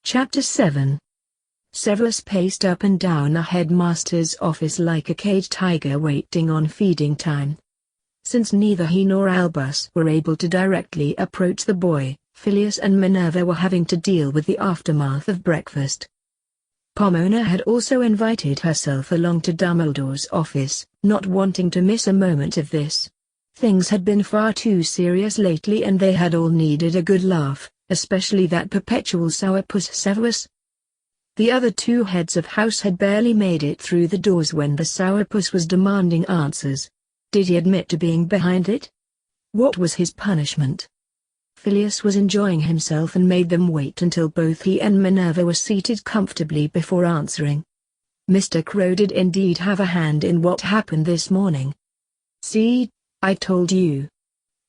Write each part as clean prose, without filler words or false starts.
Chapter 7. Severus paced up and down the headmaster's office like a caged tiger waiting on feeding time. Since neither he nor Albus were able to directly approach the boy, Phileas and Minerva were having to deal with the aftermath of breakfast. Pomona had also invited herself along to Dumbledore's office, not wanting to miss a moment of this. Things had been far too serious lately and they had all needed a good laugh, especially that perpetual sourpuss Severus. The other two heads of house had barely made it through the doors when the sourpuss was demanding answers. Did he admit to being behind it? What was his punishment? Phileas was enjoying himself and made them wait until both he and Minerva were seated comfortably before answering. Mr. Crow did indeed have a hand in what happened this morning. See, I told you.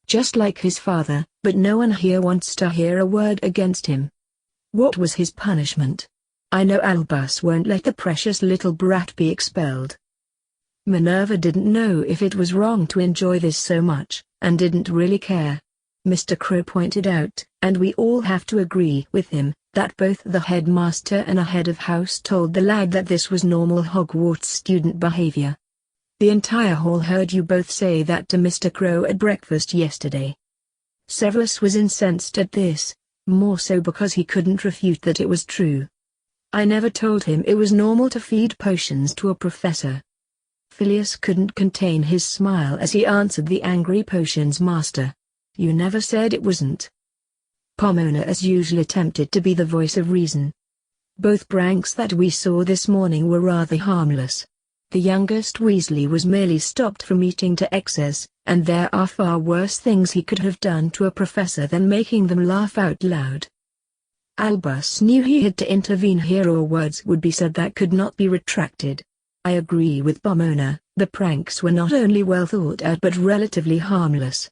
Just like his father, but no one here wants to hear a word against him. What was his punishment? I know Albus won't let the precious little brat be expelled. Minerva didn't know if it was wrong to enjoy this so much, and didn't really care. Mr. Crow pointed out, and we all have to agree with him, that both the headmaster and a head of house told the lad that this was normal Hogwarts student behavior. The entire hall heard you both say that to Mr. Crow at breakfast yesterday. Severus was incensed at this, more so because he couldn't refute that it was true. I never told him it was normal to feed potions to a professor. Phileas couldn't contain his smile as he answered the angry potions master. You never said it wasn't. Pomona as usual attempted to be the voice of reason. Both pranks that we saw this morning were rather harmless. The youngest Weasley was merely stopped from eating to excess, and there are far worse things he could have done to a professor than making them laugh out loud. Albus knew he had to intervene here or words would be said that could not be retracted. I agree with Pomona, the pranks were not only well thought out but relatively harmless.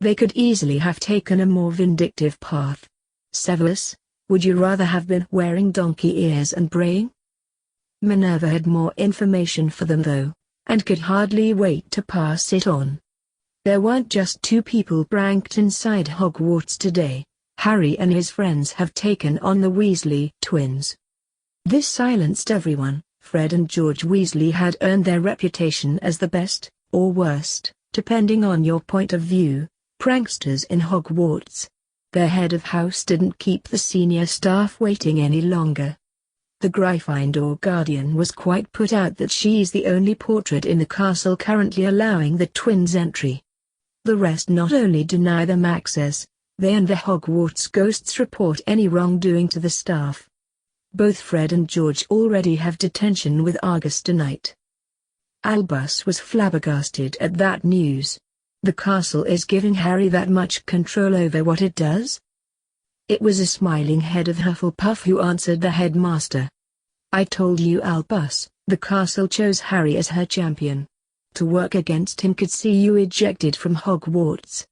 They could easily have taken a more vindictive path. Severus, would you rather have been wearing donkey ears and braying? Minerva had more information for them though, and could hardly wait to pass it on. There weren't just two people pranked inside Hogwarts today. Harry and his friends have taken on the Weasley twins. This silenced everyone. Fred and George Weasley had earned their reputation as the best, or worst, depending on your point of view, pranksters in Hogwarts. Their head of house didn't keep the senior staff waiting any longer. The Gryffindor Guardian was quite put out that she's the only portrait in the castle currently allowing the twins entry. The rest not only deny them access, they and the Hogwarts ghosts report any wrongdoing to the staff. Both Fred and George already have detention with Argus tonight. Albus was flabbergasted at that news. The castle is giving Harry that much control over what it does? It was a smiling head of Hufflepuff who answered the headmaster. I told you Albus, the castle chose Harry as her champion. To work against him could see you ejected from Hogwarts.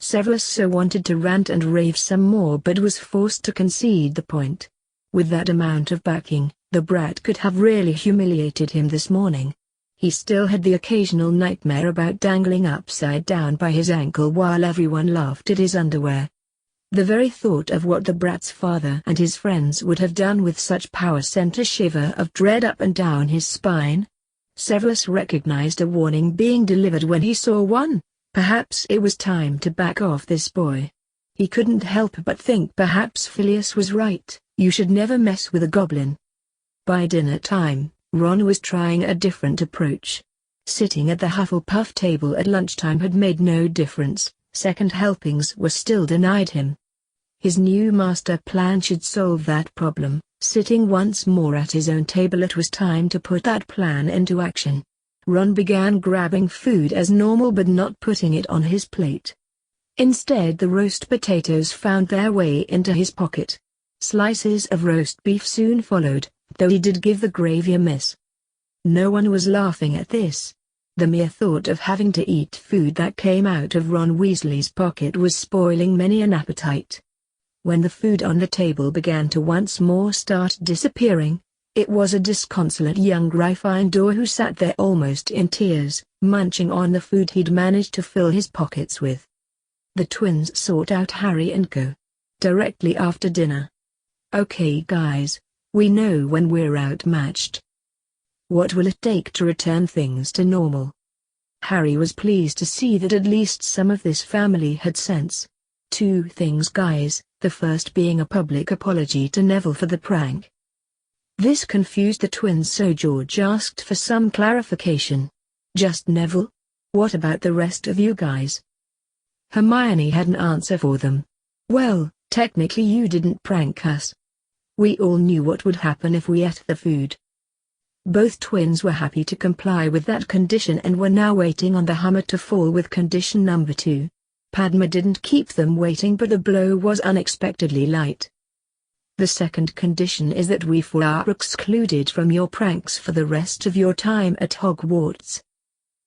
Severus so wanted to rant and rave some more but was forced to concede the point. With that amount of backing, the brat could have really humiliated him this morning. He still had the occasional nightmare about dangling upside down by his ankle while everyone laughed at his underwear. The very thought of what the brat's father and his friends would have done with such power sent a shiver of dread up and down his spine. Severus recognized a warning being delivered when he saw one. Perhaps it was time to back off this boy. He couldn't help but think perhaps Phileas was right, you should never mess with a goblin. By dinner time, Ron was trying a different approach. Sitting at the Hufflepuff table at lunchtime had made no difference, second helpings were still denied him. His new master plan should solve that problem. Sitting once more at his own table, it was time to put that plan into action. Ron began grabbing food as normal but not putting it on his plate. Instead, the roast potatoes found their way into his pocket. Slices of roast beef soon followed, though he did give the gravy a miss. No one was laughing at this. The mere thought of having to eat food that came out of Ron Weasley's pocket was spoiling many an appetite. When the food on the table began to once more start disappearing, it was a disconsolate young Gryffindor who sat there almost in tears, munching on the food he'd managed to fill his pockets with. The twins sought out Harry and Co. directly after dinner. Okay guys, we know when we're outmatched. What will it take to return things to normal? Harry was pleased to see that at least some of this family had sense. Two things guys, the first being a public apology to Neville for the prank. This confused the twins, so George asked for some clarification. Just Neville? What about the rest of you guys? Hermione had an answer for them. Well, technically you didn't prank us. We all knew what would happen if we ate the food. Both twins were happy to comply with that condition and were now waiting on the hammer to fall with condition number 2. Padma didn't keep them waiting, but the blow was unexpectedly light. The second condition is that we four are excluded from your pranks for the rest of your time at Hogwarts.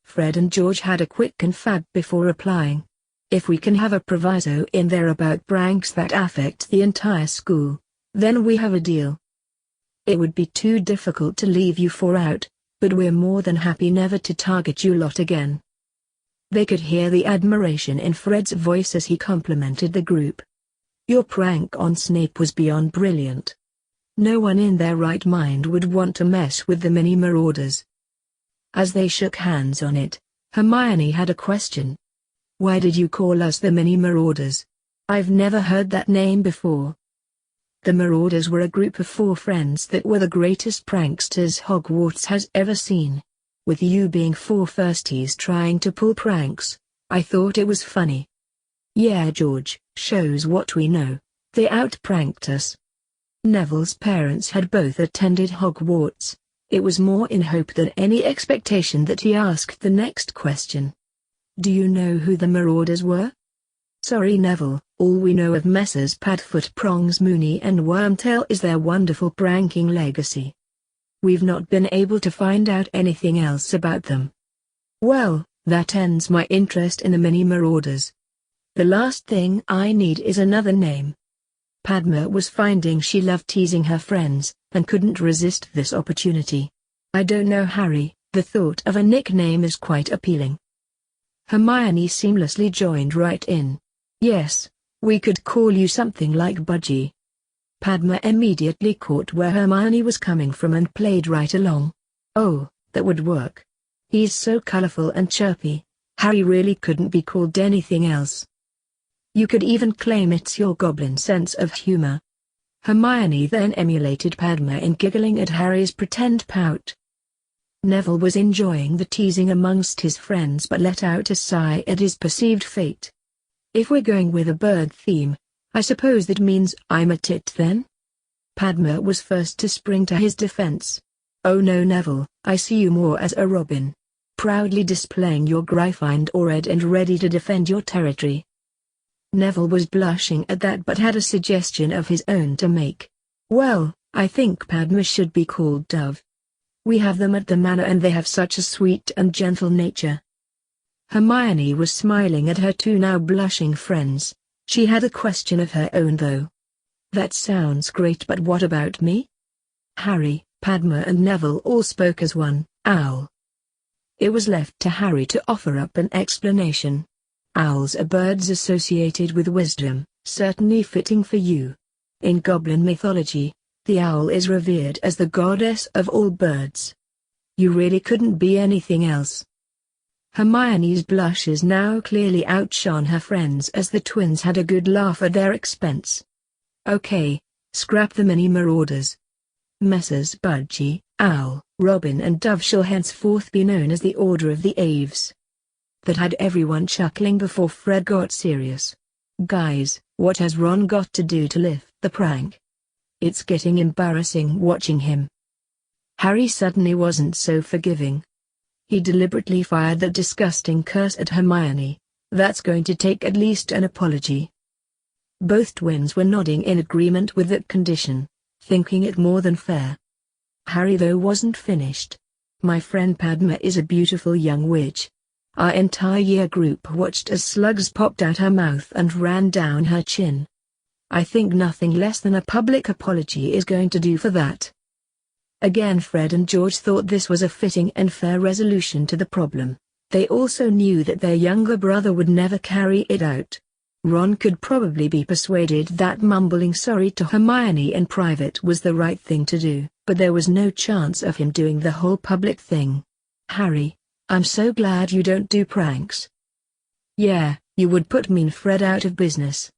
Fred and George had a quick confab before replying. If we can have a proviso in there about pranks that affect the entire school, then we have a deal. It would be too difficult to leave you four out, but we're more than happy never to target you lot again. They could hear the admiration in Fred's voice as he complimented the group. Your prank on Snape was beyond brilliant. No one in their right mind would want to mess with the mini marauders. As they shook hands on it, Hermione had a question. Why did you call us the mini marauders? I've never heard that name before. The Marauders were a group of 4 friends that were the greatest pranksters Hogwarts has ever seen. With you being 4 firsties trying to pull pranks, I thought it was funny. Yeah George, shows what we know. They outpranked us. Neville's parents had both attended Hogwarts. It was more in hope than any expectation that he asked the next question. Do you know who the Marauders were? Sorry Neville, all we know of Messrs Padfoot, Prongs, Moony and Wormtail is their wonderful pranking legacy. We've not been able to find out anything else about them. Well, that ends my interest in the mini marauders. The last thing I need is another name. Padma was finding she loved teasing her friends, and couldn't resist this opportunity. I don't know Harry, the thought of a nickname is quite appealing. Hermione seamlessly joined right in. Yes, we could call you something like Budgie. Padma immediately caught where Hermione was coming from and played right along. Oh, that would work. He's so colorful and chirpy, Harry really couldn't be called anything else. You could even claim it's your goblin sense of humor. Hermione then emulated Padma in giggling at Harry's pretend pout. Neville was enjoying the teasing amongst his friends but let out a sigh at his perceived fate. If we're going with a bird theme, I suppose that means I'm a tit then? Padma was first to spring to his defense. Oh no Neville, I see you more as a robin. Proudly displaying your Gryffindor red and ready to defend your territory. Neville was blushing at that but had a suggestion of his own to make. Well, I think Padma should be called Dove. We have them at the manor and they have such a sweet and gentle nature. Hermione was smiling at her 2 now blushing friends. She had a question of her own though. That sounds great, but what about me? Harry, Padma and Neville all spoke as one. Owl. It was left to Harry to offer up an explanation. Owls are birds associated with wisdom, certainly fitting for you. In goblin mythology, the owl is revered as the goddess of all birds. You really couldn't be anything else. Hermione's blushes now clearly outshone her friends as the twins had a good laugh at their expense. Okay, scrap the mini marauders. Messrs Budgie, Owl, Robin and Dove shall henceforth be known as the Order of the Aves. That had everyone chuckling before Fred got serious. Guys, what has Ron got to do to lift the prank? It's getting embarrassing watching him. Harry suddenly wasn't so forgiving. He deliberately fired that disgusting curse at Hermione. That's going to take at least an apology. Both twins were nodding in agreement with that condition, thinking it more than fair. Harry though wasn't finished. My friend Padma is a beautiful young witch. Our entire year group watched as slugs popped out her mouth and ran down her chin. I think nothing less than a public apology is going to do for that. Again Fred and George thought this was a fitting and fair resolution to the problem. They also knew that their younger brother would never carry it out. Ron could probably be persuaded that mumbling sorry to Hermione in private was the right thing to do, but there was no chance of him doing the whole public thing. "Harry, I'm so glad you don't do pranks." "Yeah, you would put me and Fred out of business."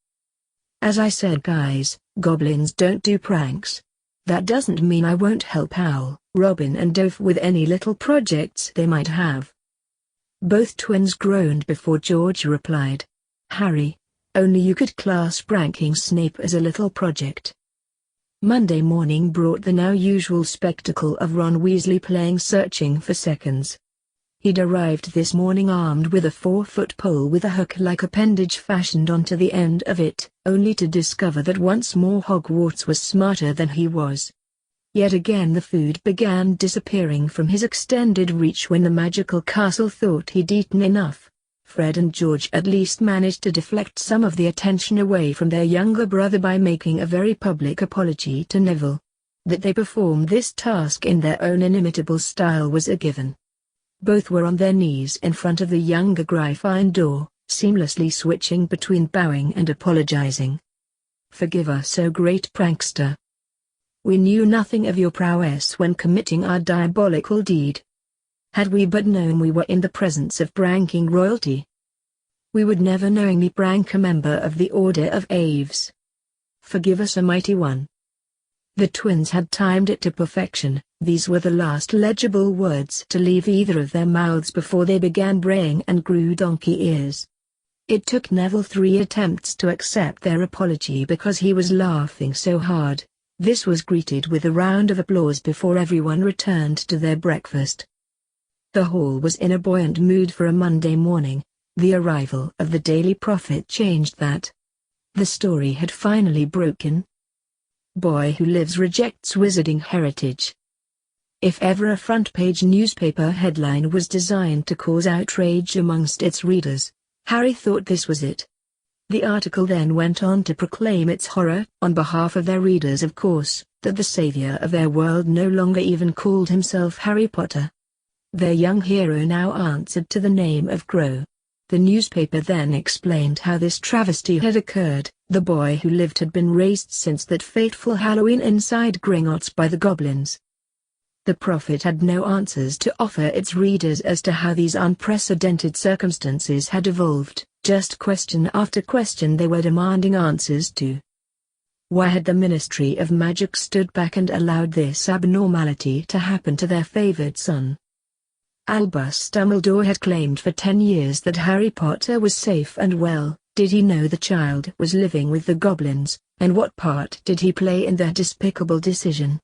"As I said guys, goblins don't do pranks. That doesn't mean I won't help Owl, Robin and Dove with any little projects they might have." Both twins groaned before George replied. "Harry, only you could class pranking Snape as a little project." Monday morning brought the now usual spectacle of Ron Weasley playing searching for seconds. He'd arrived this morning armed with a 4-foot pole with a hook-like appendage fashioned onto the end of it, only to discover that once more Hogwarts was smarter than he was. Yet again the food began disappearing from his extended reach when the magical castle thought he'd eaten enough. Fred and George at least managed to deflect some of the attention away from their younger brother by making a very public apology to Neville. That they performed this task in their own inimitable style was a given. Both were on their knees in front of the younger Gryffindor, seamlessly switching between bowing and apologizing. "Forgive us, O great prankster. We knew nothing of your prowess when committing our diabolical deed. Had we but known we were in the presence of pranking royalty, we would never knowingly prank a member of the Order of Aves. Forgive us, O mighty one." The twins had timed it to perfection. These were the last legible words to leave either of their mouths before they began braying and grew donkey ears. It took Neville 3 attempts to accept their apology because he was laughing so hard. This was greeted with a round of applause before everyone returned to their breakfast. The hall was in a buoyant mood for a Monday morning. The arrival of the Daily Prophet changed that. The story had finally broken. Boy who lives rejects wizarding heritage. If ever a front-page newspaper headline was designed to cause outrage amongst its readers, Harry thought this was it. The article then went on to proclaim its horror, on behalf of their readers of course, that the savior of their world no longer even called himself Harry Potter. Their young hero now answered to the name of Crow. The newspaper then explained how this travesty had occurred. The boy who lived had been raised since that fateful Halloween inside Gringotts by the goblins. The Prophet had no answers to offer its readers as to how these unprecedented circumstances had evolved, just question after question they were demanding answers to. Why had the Ministry of Magic stood back and allowed this abnormality to happen to their favored son? Albus Dumbledore had claimed for 10 years that Harry Potter was safe and well. Did he know the child was living with the goblins, and what part did he play in their despicable decision?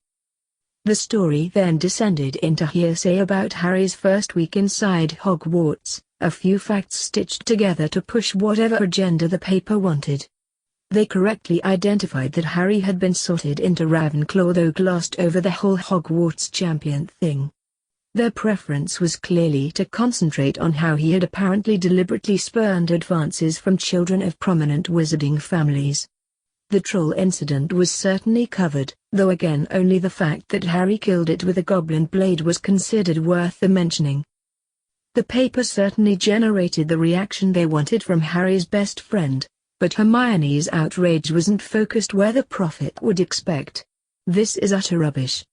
The story then descended into hearsay about Harry's first week inside Hogwarts, a few facts stitched together to push whatever agenda the paper wanted. They correctly identified that Harry had been sorted into Ravenclaw though glossed over the whole Hogwarts champion thing. Their preference was clearly to concentrate on how he had apparently deliberately spurned advances from children of prominent wizarding families. The troll incident was certainly covered, though again only the fact that Harry killed it with a goblin blade was considered worth the mentioning. The paper certainly generated the reaction they wanted from Harry's best friend, but Hermione's outrage wasn't focused where the Prophet would expect. "This is utter rubbish.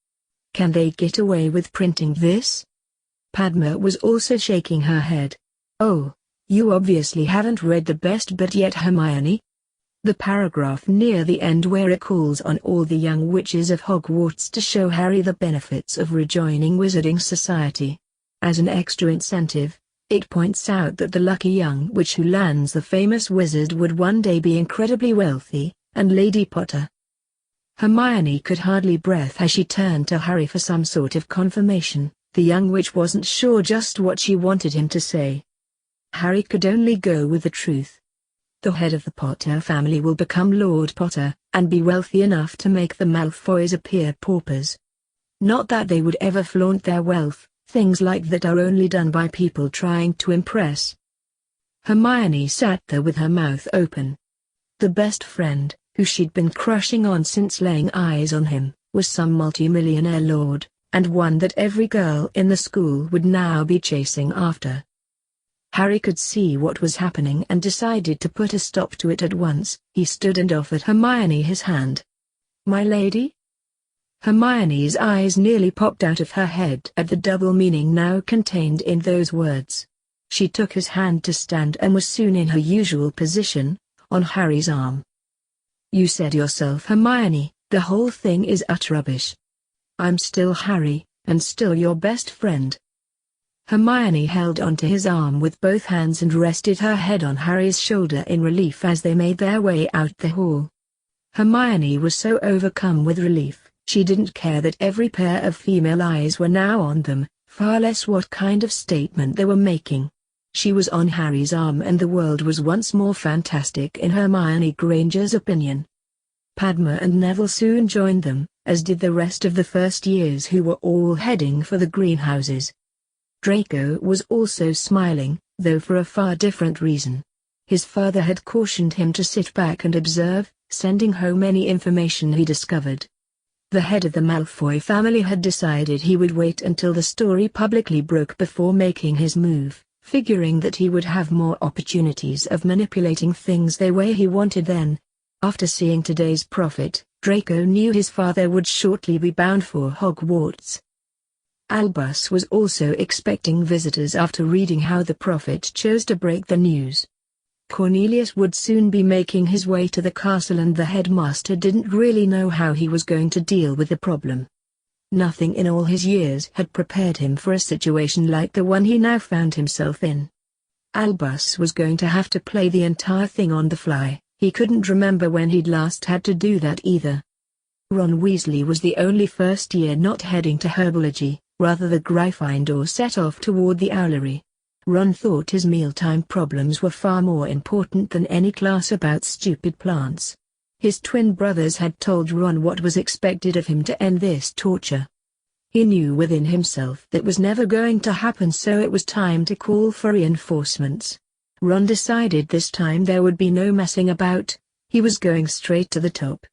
Can they get away with printing this?" Padma was also shaking her head. "Oh, you obviously haven't read the best bit yet, Hermione. The paragraph near the end where it calls on all the young witches of Hogwarts to show Harry the benefits of rejoining Wizarding Society. As an extra incentive, it points out that the lucky young witch who lands the famous wizard would one day be incredibly wealthy, and Lady Potter." Hermione could hardly breathe as she turned to Harry for some sort of confirmation. The young witch wasn't sure just what she wanted him to say. Harry could only go with the truth. The head of the Potter family will become Lord Potter, and be wealthy enough to make the Malfoys appear paupers. Not that they would ever flaunt their wealth, things like that are only done by people trying to impress. Hermione sat there with her mouth open. The best friend, who she'd been crushing on since laying eyes on him, was some multimillionaire lord, and one that every girl in the school would now be chasing after. Harry could see what was happening and decided to put a stop to it at once. He stood and offered Hermione his hand. "My lady?" Hermione's eyes nearly popped out of her head at the double meaning now contained in those words. She took his hand to stand and was soon in her usual position, on Harry's arm. "You said yourself, Hermione, the whole thing is utter rubbish. I'm still Harry, and still your best friend." Hermione held onto his arm with both hands and rested her head on Harry's shoulder in relief as they made their way out the hall. Hermione was so overcome with relief, she didn't care that every pair of female eyes were now on them, far less what kind of statement they were making. She was on Harry's arm and the world was once more fantastic in Hermione Granger's opinion. Padma and Neville soon joined them, as did the rest of the first years who were all heading for the greenhouses. Draco was also smiling, though for a far different reason. His father had cautioned him to sit back and observe, sending home any information he discovered. The head of the Malfoy family had decided he would wait until the story publicly broke before making his move, figuring that he would have more opportunities of manipulating things the way he wanted then. After seeing today's prophet, Draco knew his father would shortly be bound for Hogwarts. Albus was also expecting visitors after reading how the prophet chose to break the news. Cornelius would soon be making his way to the castle and the headmaster didn't really know how he was going to deal with the problem. Nothing in all his years had prepared him for a situation like the one he now found himself in. Albus was going to have to play the entire thing on the fly. He couldn't remember when he'd last had to do that either. Ron Weasley was the only first year not heading to herbology. Rather, the Gryffindor set off toward the owlery. Ron thought his mealtime problems were far more important than any class about stupid plants. His twin brothers had told Ron what was expected of him to end this torture. He knew within himself that was never going to happen, so it was time to call for reinforcements. Ron decided this time there would be no messing about, he was going straight to the top.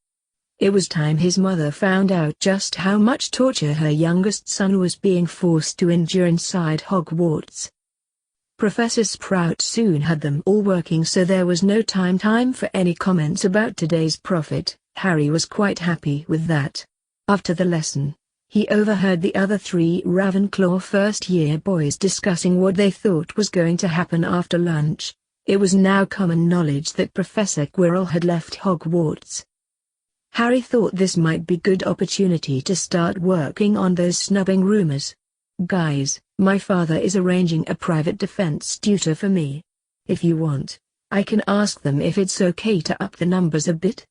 It was time his mother found out just how much torture her youngest son was being forced to endure inside Hogwarts. Professor Sprout soon had them all working, so there was no time for any comments about today's prophet. Harry was quite happy with that. After the lesson, he overheard the other 3 Ravenclaw first-year boys discussing what they thought was going to happen after lunch. It was now common knowledge that Professor Quirrell had left Hogwarts. Harry thought this might be good opportunity to start working on those snubbing rumors. "Guys, my father is arranging a private defense tutor for me. If you want, I can ask them if it's okay to up the numbers a bit."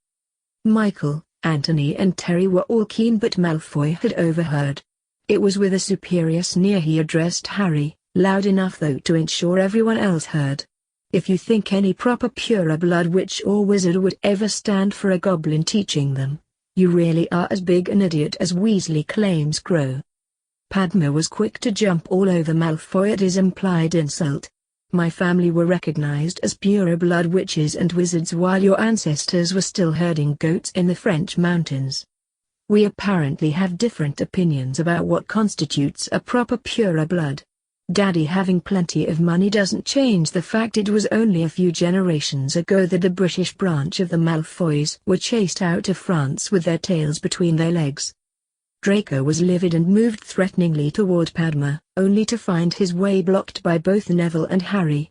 Michael, Anthony and Terry were all keen, but Malfoy had overheard. It was with a superior sneer he addressed Harry, loud enough though to ensure everyone else heard. "If you think any proper pure-blood witch or wizard would ever stand for a goblin teaching them, you really are as big an idiot as Weasley claims grow." Padma was quick to jump all over Malfoy at his implied insult. "My family were recognized as pure-blood witches and wizards while your ancestors were still herding goats in the French mountains. We apparently have different opinions about what constitutes a proper pure-blood. Daddy having plenty of money doesn't change the fact it was only a few generations ago that the British branch of the Malfoys were chased out of France with their tails between their legs." Draco was livid and moved threateningly toward Padma, only to find his way blocked by both Neville and Harry.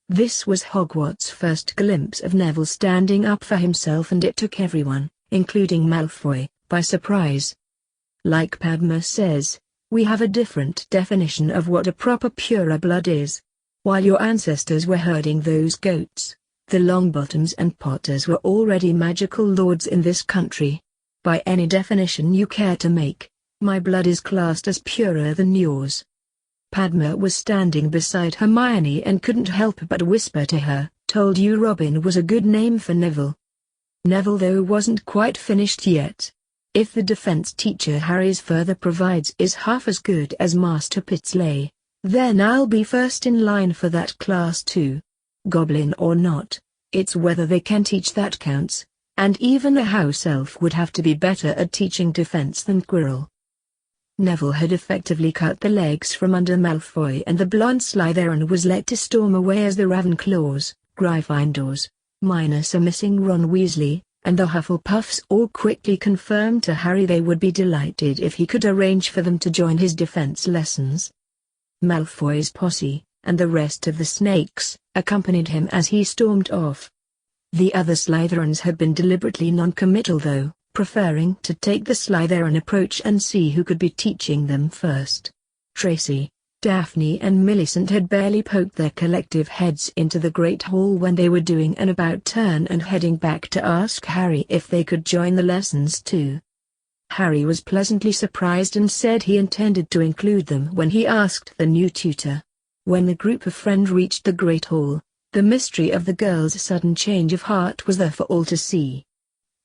This was Hogwarts' first glimpse of Neville standing up for himself, and it took everyone, including Malfoy, by surprise. "Like Padma says, we have a different definition of what a proper pure-blood is. While your ancestors were herding those goats, the Longbottoms and Potters were already magical lords in this country. By any definition you care to make, my blood is classed as purer than yours." Padma was standing beside Hermione and couldn't help but whisper to her, "Told you Robin was a good name for Neville." Neville though wasn't quite finished yet. If the defense teacher Harry's further provides is half as good as Master Pitsley, then I'll be first in line for that class too. Goblin or not, it's whether they can teach that counts, and even a house elf would have to be better at teaching defense than Quirrell. Neville had effectively cut the legs from under Malfoy, and the blonde Slytherin was let to storm away as the Ravenclaws, Gryffindors, minus a missing Ron Weasley, and the Hufflepuffs all quickly confirmed to Harry they would be delighted if he could arrange for them to join his defense lessons. Malfoy's posse, and the rest of the snakes, accompanied him as he stormed off. The other Slytherins had been deliberately non-committal though, preferring to take the Slytherin approach and see who could be teaching them first. Tracy, Daphne and Millicent had barely poked their collective heads into the Great Hall when they were doing an about-turn and heading back to ask Harry if they could join the lessons too. Harry was pleasantly surprised and said he intended to include them when he asked the new tutor. When the group of friends reached the Great Hall, the mystery of the girl's sudden change of heart was there for all to see.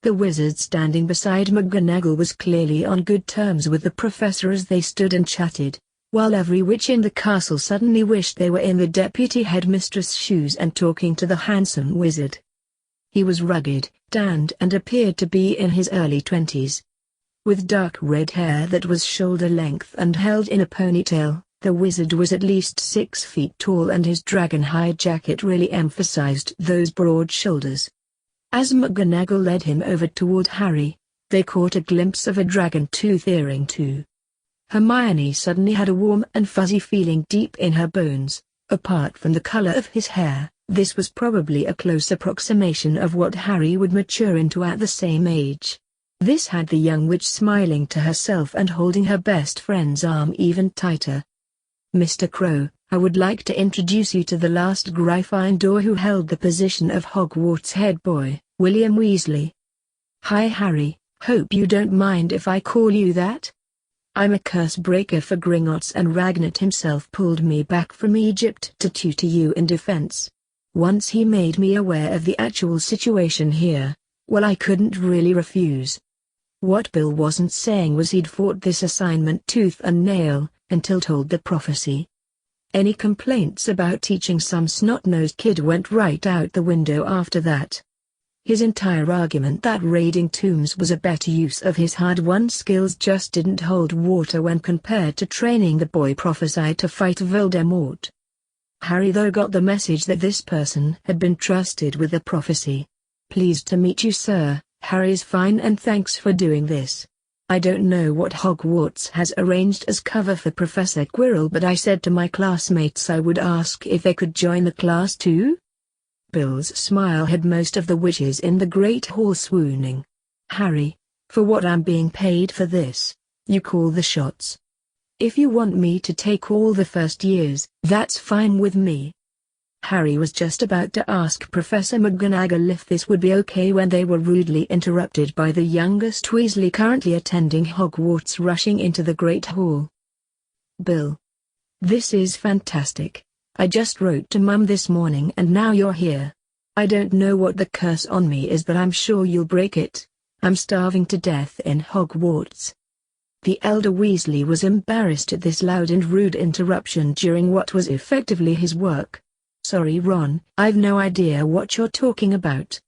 The wizard standing beside McGonagall was clearly on good terms with the professor as they stood and chatted, while every witch in the castle suddenly wished they were in the deputy headmistress' shoes and talking to the handsome wizard. He was rugged, tanned and appeared to be in his early 20s. With dark red hair that was shoulder length and held in a ponytail, the wizard was at least 6 feet tall and his dragon-hide jacket really emphasized those broad shoulders. As McGonagall led him over toward Harry, they caught a glimpse of a dragon-tooth earring too. Hermione suddenly had a warm and fuzzy feeling deep in her bones. Apart from the color of his hair, this was probably a close approximation of what Harry would mature into at the same age. This had the young witch smiling to herself and holding her best friend's arm even tighter. "Mr. Crow, I would like to introduce you to the last Gryffindor who held the position of Hogwarts head boy, William Weasley." "Hi Harry, hope you don't mind if I call you that. I'm a curse breaker for Gringotts and Ragnat himself pulled me back from Egypt to tutor you in defense. Once he made me aware of the actual situation here, well I couldn't really refuse." What Bill wasn't saying was he'd fought this assignment tooth and nail, until told the prophecy. Any complaints about teaching some snot-nosed kid went right out the window after that. His entire argument that raiding tombs was a better use of his hard-won skills just didn't hold water when compared to training the boy prophesied to fight Voldemort. Harry though got the message that this person had been trusted with the prophecy. "Pleased to meet you sir, Harry's fine and thanks for doing this. I don't know what Hogwarts has arranged as cover for Professor Quirrell but I said to my classmates I would ask if they could join the class too." Bill's smile had most of the witches in the Great Hall swooning. "Harry, for what I'm being paid for this, you call the shots. If you want me to take all the first years, that's fine with me." Harry was just about to ask Professor McGonagall if this would be okay when they were rudely interrupted by the youngest Weasley currently attending Hogwarts rushing into the Great Hall. "Bill. This is fantastic. I just wrote to Mum this morning and now you're here. I don't know what the curse on me is but I'm sure you'll break it. I'm starving to death in Hogwarts." The elder Weasley was embarrassed at this loud and rude interruption during what was effectively his work. "Sorry Ron, I've no idea what you're talking about.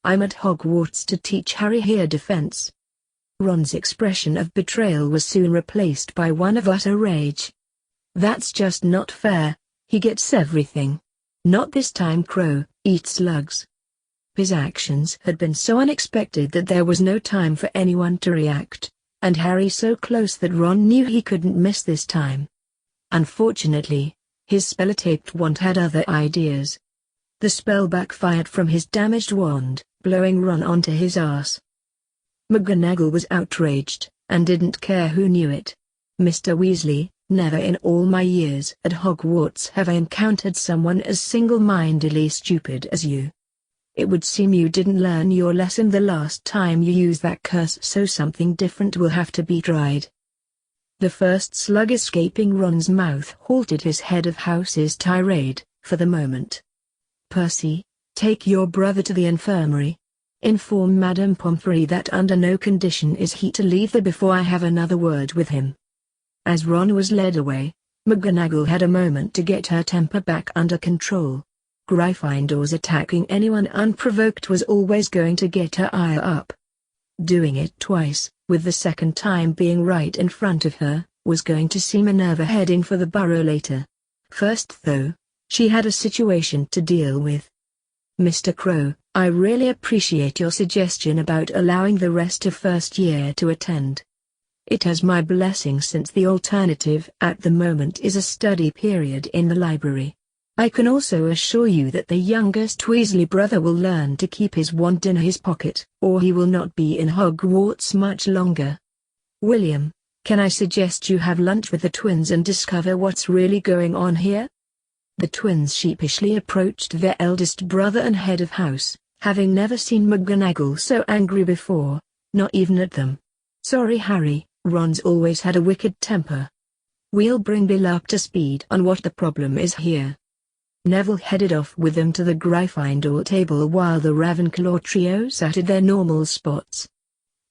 I'm at Hogwarts to teach Harry here defense." Ron's expression of betrayal was soon replaced by one of utter rage. "That's just not fair, he gets everything. Not this time Crow, eat slugs." His actions had been so unexpected that there was no time for anyone to react, and Harry so close that Ron knew he couldn't miss this time. Unfortunately, his spell-taped wand had other ideas. The spell backfired from his damaged wand, blowing Ron onto his ass. McGonagall was outraged, and didn't care who knew it. "Mr. Weasley, never in all my years at Hogwarts have I encountered someone as single-mindedly stupid as you. It would seem you didn't learn your lesson the last time you used that curse so something different will have to be tried." The first slug escaping Ron's mouth halted his head of house's tirade, for the moment. "Percy, take your brother to the infirmary. Inform Madame Pomfrey that under no condition is he to leave there before I have another word with him." As Ron was led away, McGonagall had a moment to get her temper back under control. Gryffindors attacking anyone unprovoked was always going to get her ire up. Doing it twice, with the second time being right in front of her, was going to see Minerva heading for the burrow later. First though, she had a situation to deal with. Mr. Crow, I really appreciate your suggestion about allowing the rest of first year to attend. It has my blessing since the alternative at the moment is a study period in the library. I can also assure you that the youngest Weasley brother will learn to keep his wand in his pocket, or he will not be in Hogwarts much longer. William, can I suggest you have lunch with the twins and discover what's really going on here? The twins sheepishly approached their eldest brother and head of house, having never seen McGonagall so angry before, not even at them. Sorry Harry, Ron's always had a wicked temper. We'll bring Bill up to speed on what the problem is here. Neville headed off with them to the Gryffindor table while the Ravenclaw trio sat at their normal spots.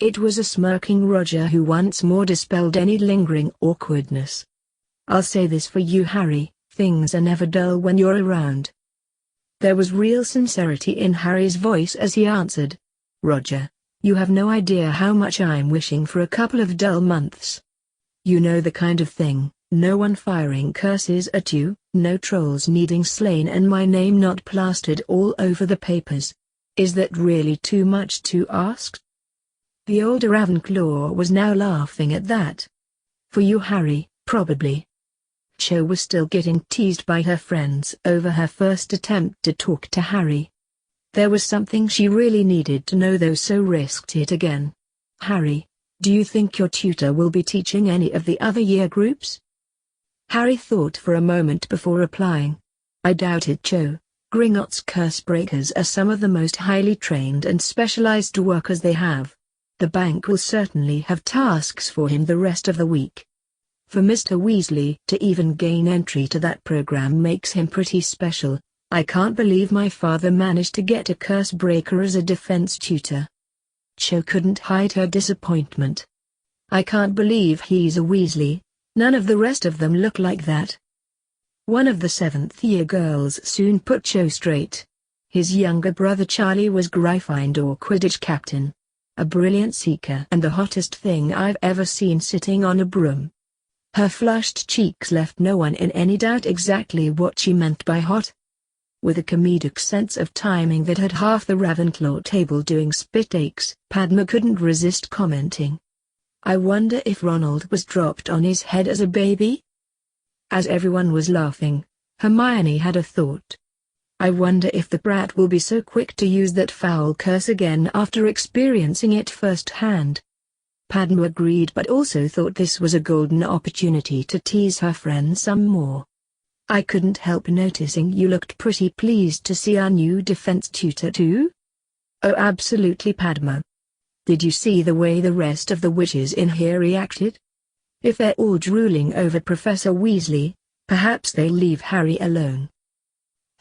It was a smirking Roger who once more dispelled any lingering awkwardness. I'll say this for you Harry, things are never dull when you're around. There was real sincerity in Harry's voice as he answered. Roger, you have no idea how much I'm wishing for a couple of dull months. You know the kind of thing, no one firing curses at you, no trolls needing slain and my name not plastered all over the papers. Is that really too much to ask? The older Ravenclaw was now laughing at that. For you Harry, probably. Cho was still getting teased by her friends over her first attempt to talk to Harry. There was something she really needed to know though, so risked it again. Harry, do you think your tutor will be teaching any of the other year groups? Harry thought for a moment before replying. I doubt it, Cho. Gringotts Cursebreakers are some of the most highly trained and specialized workers they have. The bank will certainly have tasks for him the rest of the week. For Mr. Weasley to even gain entry to that program makes him pretty special. I can't believe my father managed to get a Cursebreaker as a defense tutor. Cho couldn't hide her disappointment. I can't believe he's a Weasley. None of the rest of them look like that. One of the 7th year girls soon put Cho straight. His younger brother Charlie was Gryffindor Quidditch captain. A brilliant seeker and the hottest thing I've ever seen sitting on a broom. Her flushed cheeks left no one in any doubt exactly what she meant by hot. With a comedic sense of timing that had half the Ravenclaw table doing spit takes, Padma couldn't resist commenting. I wonder if Ronald was dropped on his head as a baby? As everyone was laughing, Hermione had a thought. I wonder if the brat will be so quick to use that foul curse again after experiencing it firsthand. Padma agreed but also thought this was a golden opportunity to tease her friend some more. I couldn't help noticing you looked pretty pleased to see our new defense tutor too? Oh absolutely Padma. Did you see the way the rest of the witches in here reacted? If they're all drooling over Professor Weasley, perhaps they'll leave Harry alone.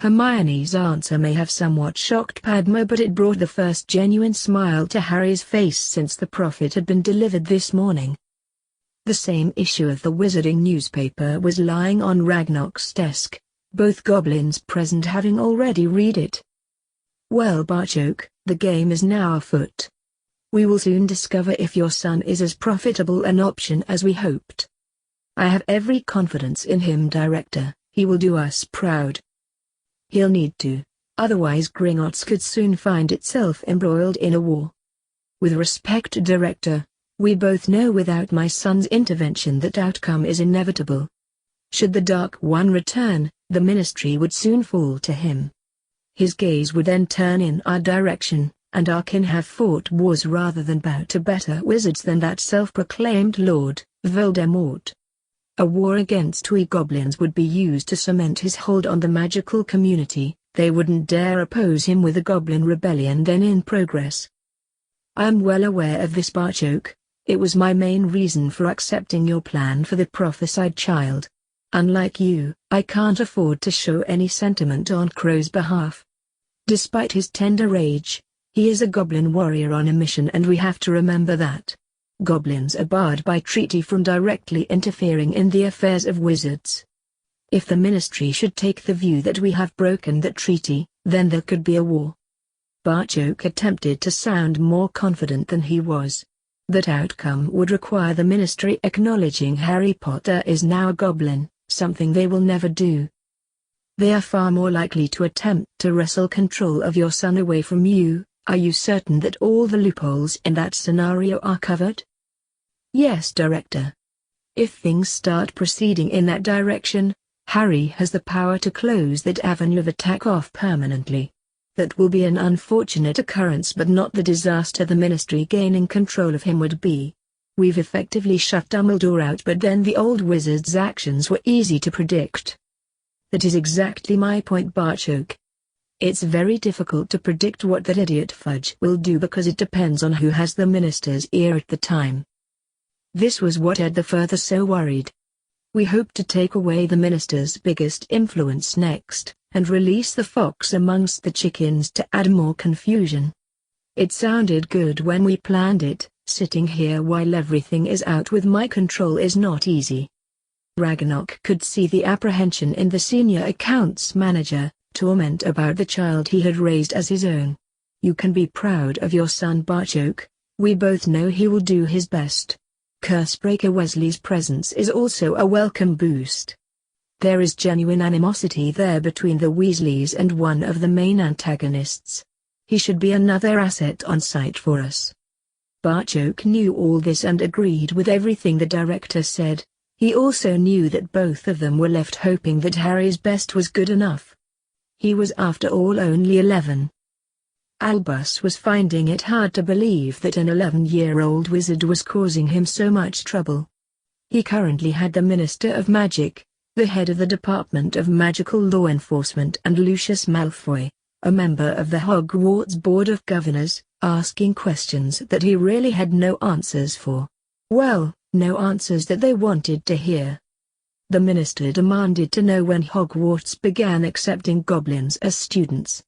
Hermione's answer may have somewhat shocked Padma, but it brought the first genuine smile to Harry's face since the prophet had been delivered this morning. The same issue of the Wizarding newspaper was lying on Ragnarok's desk, both goblins present having already read it. Well Barchoke, the game is now afoot. We will soon discover if your son is as profitable an option as we hoped. I have every confidence in him, Director. He will do us proud. He'll need to, otherwise Gringotts could soon find itself embroiled in a war. With respect, Director, we both know without my son's intervention that outcome is inevitable. Should the Dark One return, the Ministry would soon fall to him. His gaze would then turn in our direction, and our kin have fought wars rather than bow to better wizards than that self-proclaimed Lord, Voldemort. A war against we goblins would be used to cement his hold on the magical community. They wouldn't dare oppose him with a goblin rebellion then in progress. I am well aware of this, Barchoke. It was my main reason for accepting your plan for the prophesied child. Unlike you, I can't afford to show any sentiment on Crow's behalf. Despite his tender age, he is a goblin warrior on a mission, and we have to remember that. Goblins are barred by treaty from directly interfering in the affairs of wizards. If the Ministry should take the view that we have broken that treaty, then there could be a war. Bartok attempted to sound more confident than he was. That outcome would require the ministry acknowledging Harry Potter is now a goblin, something they will never do. They are far more likely to attempt to wrestle control of your son away from you. Are you certain that all the loopholes in that scenario are covered? Yes, Director. If things start proceeding in that direction, Harry has the power to close that avenue of attack off permanently. That will be an unfortunate occurrence, but not the disaster the ministry gaining control of him would be. We've effectively shut Dumbledore out, but then the old wizard's actions were easy to predict. That is exactly my point, Bartok. It's very difficult to predict what that idiot Fudge will do because it depends on who has the minister's ear at the time. This was what had the further so worried. We hope to take away the minister's biggest influence next, and release the fox amongst the chickens to add more confusion. It sounded good when we planned it. Sitting here while everything is out with my control is not easy. Ragnarok could see the apprehension in the senior accounts manager, torment about the child he had raised as his own. You can be proud of your son, Bartok. We both know he will do his best. Cursebreaker Weasley's presence is also a welcome boost. There is genuine animosity there between the Weasleys and one of the main antagonists. He should be another asset on site for us. Bartok knew all this and agreed with everything the director said. He also knew that both of them were left hoping that Harry's best was good enough. He was after all only 11. Albus was finding it hard to believe that an 11-year-old wizard was causing him so much trouble. He currently had the Minister of Magic, the head of the Department of Magical Law Enforcement, and Lucius Malfoy, a member of the Hogwarts Board of Governors, asking questions that he really had no answers for. Well, no answers that they wanted to hear. The minister demanded to know when Hogwarts began accepting goblins as students.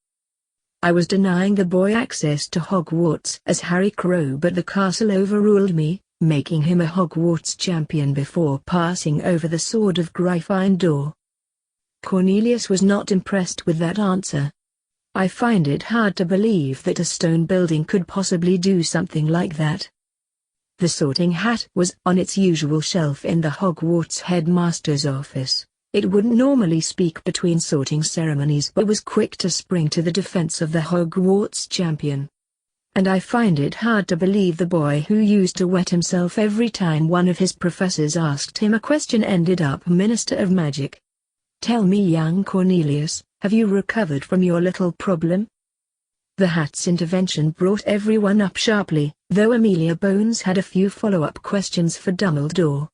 I was denying the boy access to Hogwarts as Harry Crow, but the castle overruled me, making him a Hogwarts champion before passing over the sword of Gryffindor. Cornelius was not impressed with that answer. I find it hard to believe that a stone building could possibly do something like that. The sorting hat was on its usual shelf in the Hogwarts headmaster's office. It wouldn't normally speak between sorting ceremonies, but was quick to spring to the defense of the Hogwarts champion. And I find it hard to believe the boy who used to wet himself every time one of his professors asked him a question ended up Minister of Magic. Tell me, young Cornelius, have you recovered from your little problem? The hat's intervention brought everyone up sharply, though Amelia Bones had a few follow-up questions for Dumbledore.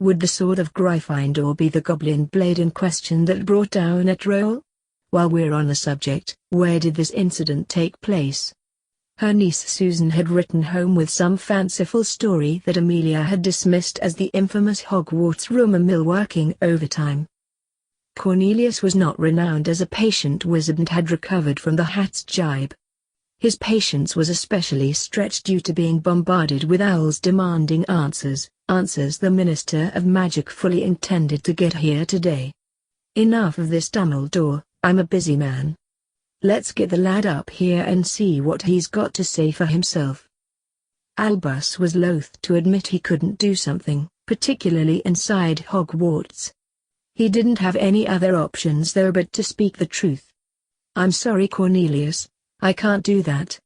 Would the sword of Gryffindor be the goblin blade in question that brought down a troll? While we're on the subject, where did this incident take place? Her niece Susan had written home with some fanciful story that Amelia had dismissed as the infamous Hogwarts rumor mill working overtime. Cornelius was not renowned as a patient wizard and had recovered from the hat's jibe. His patience was especially stretched due to being bombarded with owls demanding answers the Minister of Magic fully intended to get here today. Enough of this, Dumbledore, I'm a busy man. Let's get the lad up here and see what he's got to say for himself. Albus was loath to admit he couldn't do something, particularly inside Hogwarts. He didn't have any other options though but to speak the truth. I'm sorry, Cornelius, I can't do that.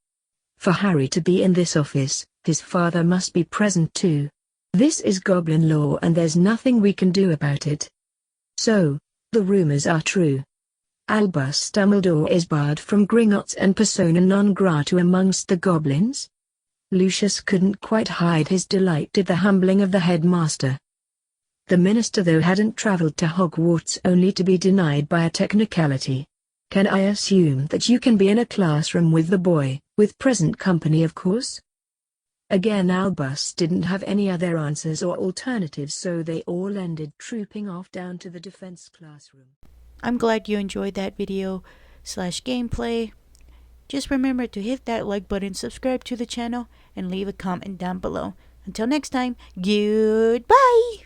For Harry to be in this office, his father must be present too. This is goblin law and there's nothing we can do about it. So, the rumors are true. Albus Dumbledore is barred from Gringotts and persona non grata amongst the goblins? Lucius couldn't quite hide his delight at the humbling of the headmaster. The minister though hadn't traveled to Hogwarts only to be denied by a technicality. Can I assume that you can be in a classroom with the boy, with present company of course? Again Albus didn't have any other answers or alternatives, so they all ended trooping off down to the defense classroom. I'm glad you enjoyed that video/gameplay. Just remember to hit that like button, subscribe to the channel, and leave a comment down below. Until next time, goodbye!